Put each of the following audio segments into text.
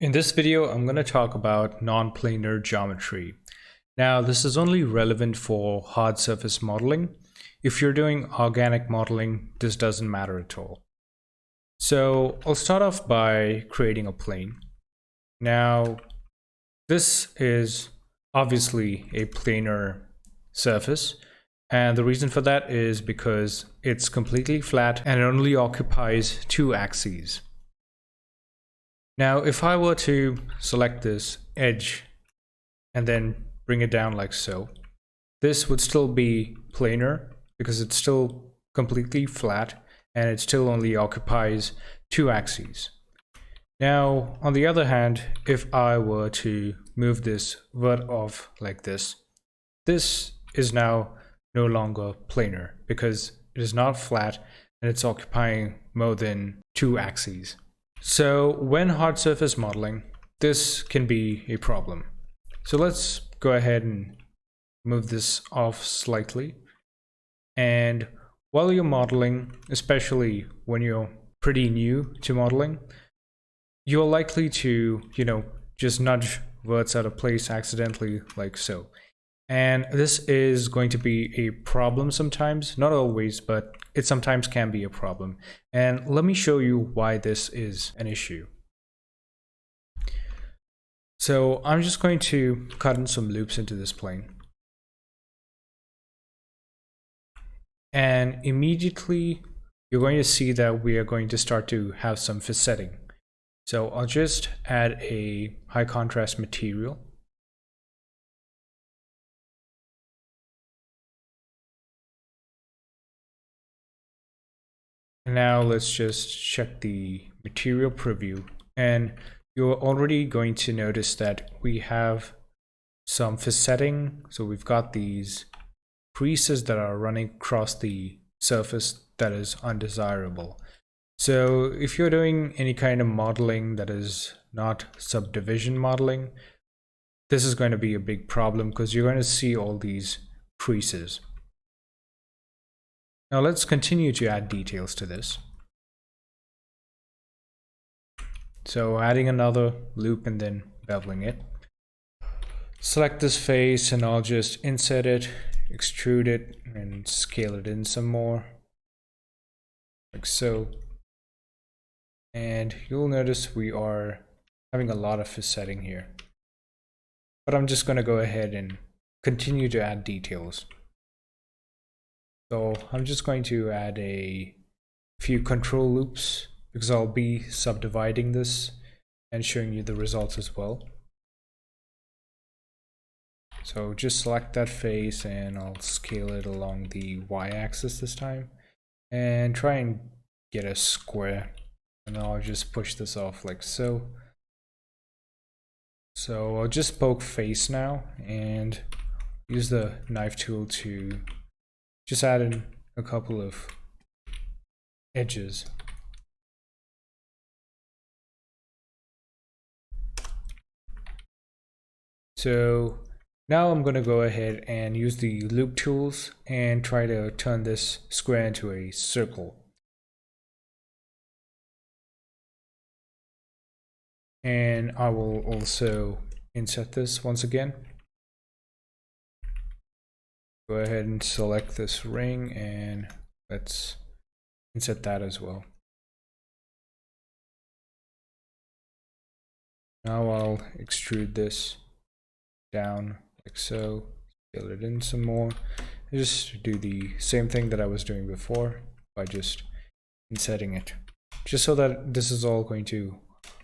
In this video, I'm going to talk about non-planar geometry. Now, this is only relevant for hard surface modeling. If you're doing organic modeling, this doesn't matter at all. So I'll start off by creating a plane. Now, this is obviously a planar surface. And the reason for that is because it's completely flat and it only occupies two axes. Now, if I were to select this edge and then bring it down like so, this would still be planar because it's still completely flat and it still only occupies two axes. Now, on the other hand, if I were to move this vert off like this is now no longer planar because it is not flat and it's occupying more than two axes. So when hard surface modeling, this can be a problem. So let's go ahead and move this off slightly. And while you're modeling, especially when you're pretty new to modeling, you're likely to, just nudge verts out of place accidentally like so. And this is going to be a problem sometimes, not always, but it sometimes can be a problem. And let me show you why this is an issue. So I'm just going to cut in some loops into this plane. And immediately you're going to see that we are going to start to have some facetting. So I'll just add a high contrast material. Now let's just check the material preview, and you're already going to notice that we have some facetting. So we've got these creases that are running across the surface that is undesirable. So if you're doing any kind of modeling that is not subdivision modeling, this is going to be a big problem because you're going to see all these creases. Now let's continue to add details to this. So adding another loop and then beveling it. Select this face and I'll just insert it, extrude it, and scale it in some more, like so. And you'll notice we are having a lot of facetting here. But I'm just going to go ahead and continue to add details. So I'm just going to add a few control loops because I'll be subdividing this and showing you the results as well. So just select that face and I'll scale it along the y-axis this time and try and get a square, and I'll just push this off like so. So I'll just poke face now and use the knife tool to just add in a couple of edges. So now I'm going to go ahead and use the loop tools and try to turn this square into a circle. And I will also insert this once again. Go ahead and select this ring and let's insert that as well. Now I'll extrude this down like so, fill it in some more. Just do the same thing that I was doing before by just insetting it, just so that this is all going to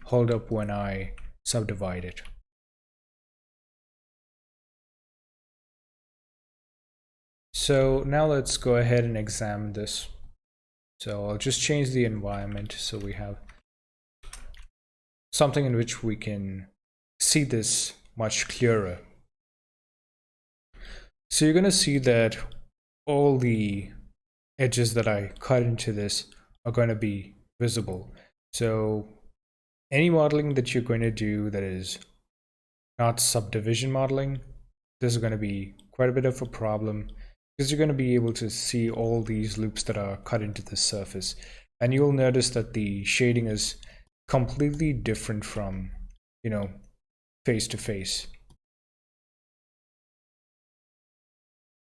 hold up when I subdivide it. So now let's go ahead and examine this. So I'll just change the environment so we have something in which we can see this much clearer. So you're going to see that all the edges that I cut into this are going to be visible. So any modeling that you're going to do that is not subdivision modeling, this is going to be quite a bit of a problem because you're going to be able to see all these loops that are cut into the surface. And you'll notice that the shading is completely different from you know, face to face.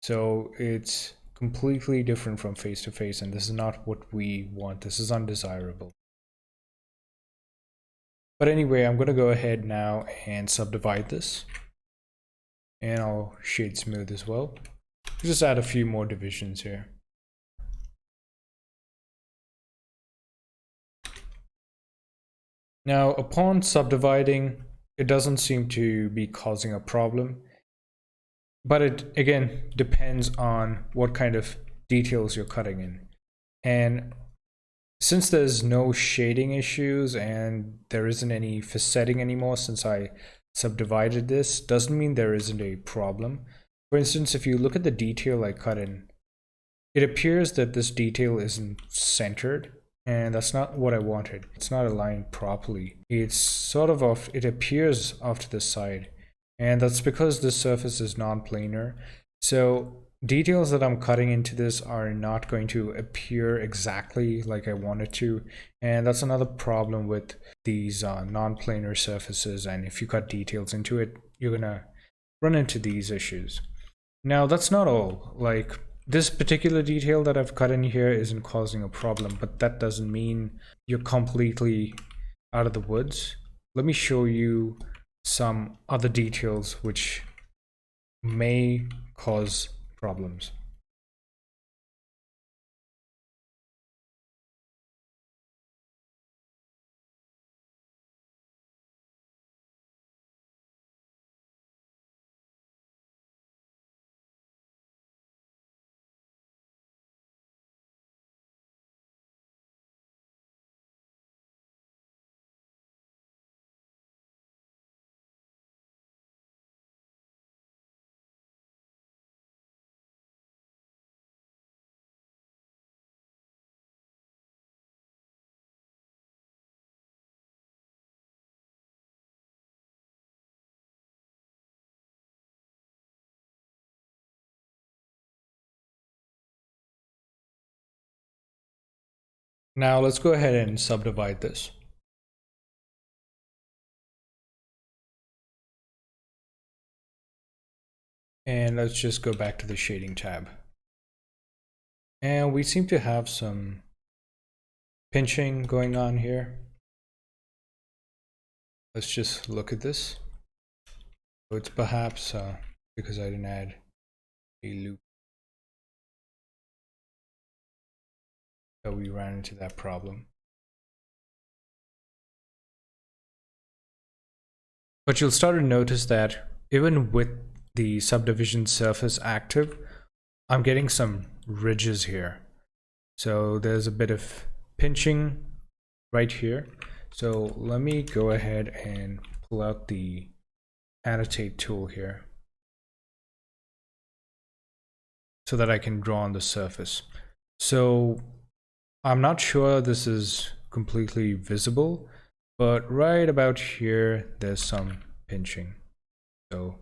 So it's completely different from face to face, and this is not what we want. This is undesirable. But anyway, I'm going to go ahead now and subdivide this, and I'll shade smooth as well. Just add a few more divisions here. Now, upon subdividing, it doesn't seem to be causing a problem, but it again depends on what kind of details you're cutting in. And since there's no shading issues and there isn't any facetting anymore since I subdivided this, doesn't mean there isn't a problem. For instance, if you look at the detail I cut in, it appears that this detail isn't centered, and that's not what I wanted. It's not aligned properly. It's sort of off, it appears off to the side, and that's because this surface is non-planar. So details that I'm cutting into this are not going to appear exactly like I want it to, and that's another problem with these non-planar surfaces. And if you cut details into it, you're gonna run into these issues. Now that's not all. Like, this particular detail that I've cut in here isn't causing a problem, but that doesn't mean you're completely out of the woods. Let me show you some other details which may cause problems. Now let's go ahead and subdivide this. And let's just go back to the shading tab. And we seem to have some pinching going on here. Let's just look at this. So it's perhaps because I didn't add a loop that we ran into that problem. But you'll start to notice that even with the subdivision surface active, I'm getting some ridges here. So there's a bit of pinching right here. So let me go ahead and pull out the annotate tool here so that I can draw on the surface. So I'm not sure this is completely visible, but right about here, there's some pinching. So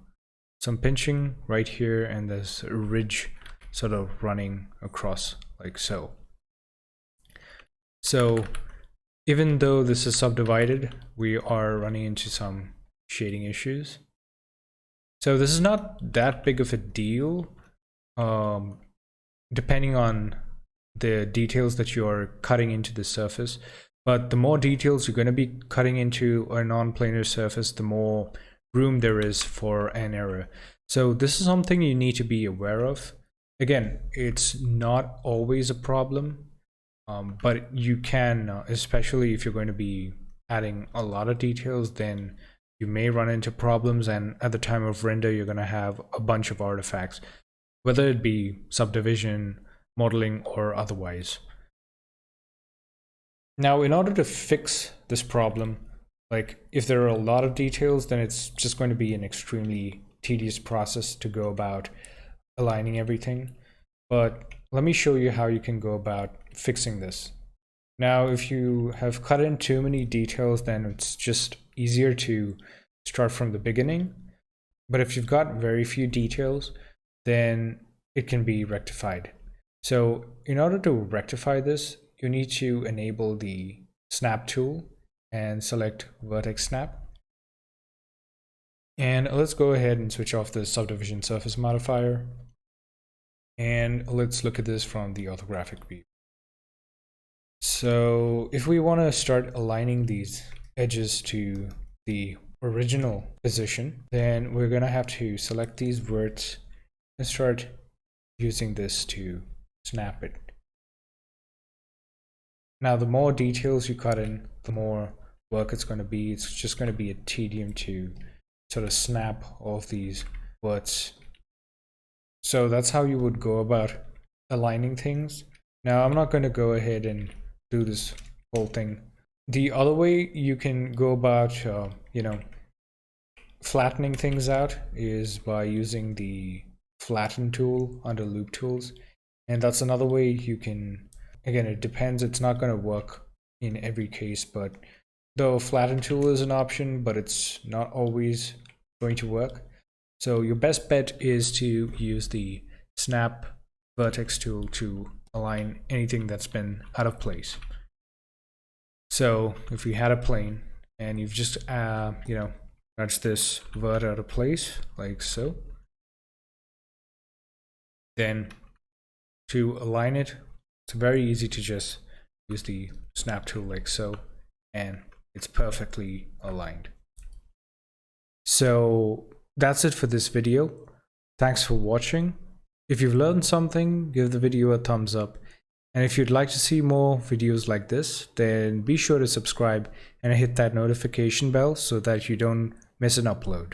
some pinching right here, and there's a ridge sort of running across like so. So even though this is subdivided, we are running into some shading issues. So this is not that big of a deal, depending on the details that you're cutting into the surface. But the more details you're going to be cutting into a non-planar surface, the more room there is for an error. So this is something you need to be aware of. Again, it's not always a problem, but you can, especially if you're going to be adding a lot of details, then you may run into problems, and at the time of render, you're going to have a bunch of artifacts, whether it be subdivision, modeling, or otherwise. Now, in order to fix this problem, like if there are a lot of details, then it's just going to be an extremely tedious process to go about aligning everything. But let me show you how you can go about fixing this. Now, if you have cut in too many details, then it's just easier to start from the beginning. But if you've got very few details, then it can be rectified. So in order to rectify this, you need to enable the snap tool and select vertex snap. And let's go ahead and switch off the subdivision surface modifier. And let's look at this from the orthographic view. So if we want to start aligning these edges to the original position, then we're going to have to select these verts and start using this to snap it. Now, the more details you cut in, the more work it's going to be. It's just going to be a tedium to sort of snap all of these verts. So that's how you would go about aligning things. Now, I'm not going to go ahead and do this whole thing. The other way you can go about, flattening things out is by using the flatten tool under loop tools. And that's another way you can, again, it depends. It's not going to work in every case, but the flatten tool is an option, but it's not always going to work. So your best bet is to use the snap vertex tool to align anything that's been out of place. So if you had a plane and you've just, nudged this vert out of place like so, then to align it, it's very easy to just use the snap tool like so, and it's perfectly aligned. So that's it for this video. Thanks for watching. If you've learned something, give the video a thumbs up. And if you'd like to see more videos like this, then be sure to subscribe and hit that notification bell so that you don't miss an upload.